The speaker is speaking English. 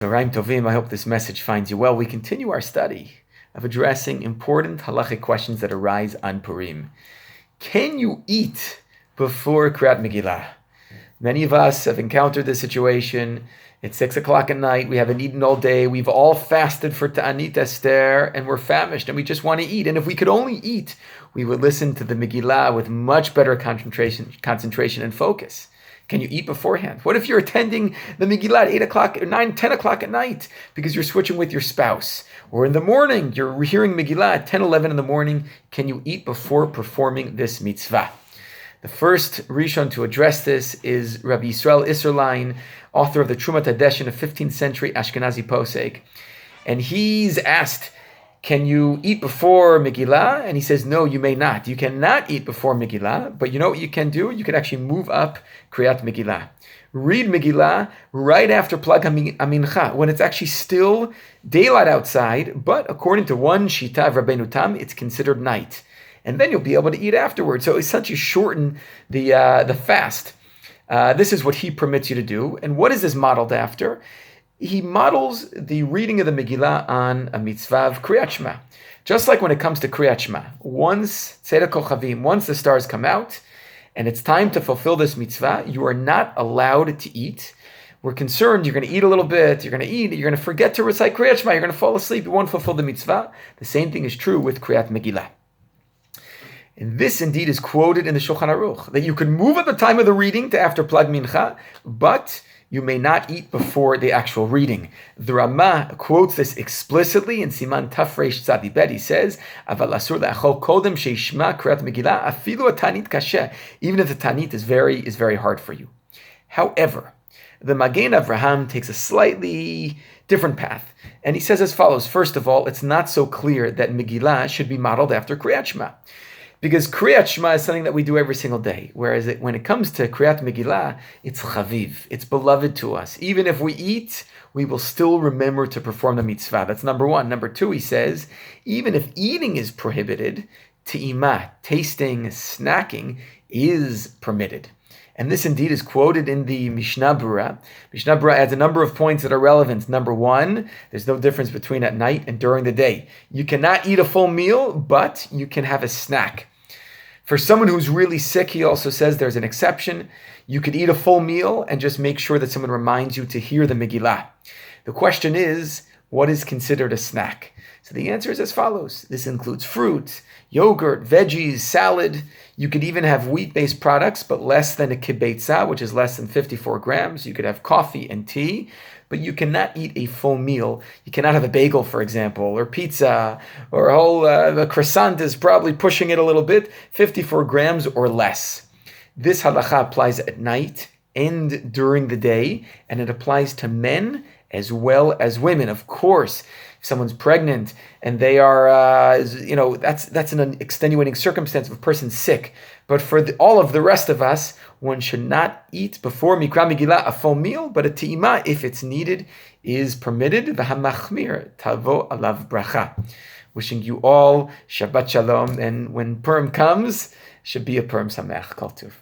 Raim Tovim, I hope this message finds you well. We continue our study of addressing important halachic questions that arise on Purim. Can you eat before Kriyat Megillah? Many of us have encountered this situation. It's 6 o'clock at night. We haven't eaten all day. We've all fasted for Ta'anit Esther, and we're famished, and we just want to eat. And if we could only eat, we would listen to the Megillah with much better concentration and focus. Can you eat beforehand? What if you're attending the Megillah at 8 o'clock or 9, 10 o'clock at night because you're switching with your spouse? Or in the morning, you're hearing Megillah at 10, 11 in the morning. Can you eat before performing this mitzvah? The first Rishon to address this is Rabbi Yisrael Isserlein, author of the Trumat Hadeshin, a 15th century Ashkenazi posek. And he's asked, can you eat before Megillah? And he says, no, you may not. You cannot eat before Megillah, but you know what you can do? You can actually move up Kriyat Megillah. Read Megillah right after Plag HaMincha, when it's actually still daylight outside, but according to one Shita of Rabbeinu Tam, it's considered night. And then you'll be able to eat afterwards. So essentially shorten the fast. This is what he permits you to do. And what is this modeled after? He models the reading of the Megillah on a mitzvah of Kriyat Shema. Just like when it comes to Kriyat Shema, once Tzedek Kochavim, once the stars come out, and it's time to fulfill this mitzvah, you are not allowed to eat. We're concerned you're going to eat a little bit, you're going to forget to recite Kriyat Shema, you're going to fall asleep, you won't fulfill the mitzvah. The same thing is true with Kriyat Megillah. And this indeed is quoted in the Shulchan Aruch, that you can move at the time of the reading to after Plag Mincha, but you may not eat before the actual reading. The Rama quotes this explicitly in Siman Tafresh Tzadi Bet. He says, "Aval asur le'achol kodem sheishma kriyat Megillah afilu atanit kasher." Even if the tanit is very hard for you. However, the Magen Avraham takes a slightly different path, and he says as follows: first of all, it's not so clear that Megillah should be modeled after Kriyat Shema. Because Kriyat Shema is something that we do every single day, whereas when it comes to Kriyat Megillah, it's chaviv, it's beloved to us. Even if we eat, we will still remember to perform the mitzvah. That's number one. Number two, he says, even if eating is prohibited, te'imah, tasting, snacking, is permitted. And this indeed is quoted in the Mishnah Berurah. Mishnah Berurah adds a number of points that are relevant. Number one, there's no difference between at night and during the day. You cannot eat a full meal, but you can have a snack. For someone who's really sick, he also says there's an exception. You could eat a full meal and just make sure that someone reminds you to hear the Megillah. The question is, what is considered a snack? So the answer is as follows. This includes fruit, yogurt, veggies, salad. You could even have wheat-based products, but less than a kibbetza, which is less than 54 grams. You could have coffee and tea, but you cannot eat a full meal. You cannot have a bagel, for example, or pizza, or a whole the croissant is probably pushing it a little bit, 54 grams or less. This halakha applies at night and during the day, and it applies to men as well as women. Of course, if someone's pregnant and they are, that's an extenuating circumstance of a person sick. But for all of the rest of us, one should not eat before Mikra Megillah a full meal, but a te'imah, if it's needed, is permitted. V'hamachmir tavo alav bracha. Wishing you all Shabbat Shalom, and when Purim comes, should be a Purim Sameach Kol Tuv.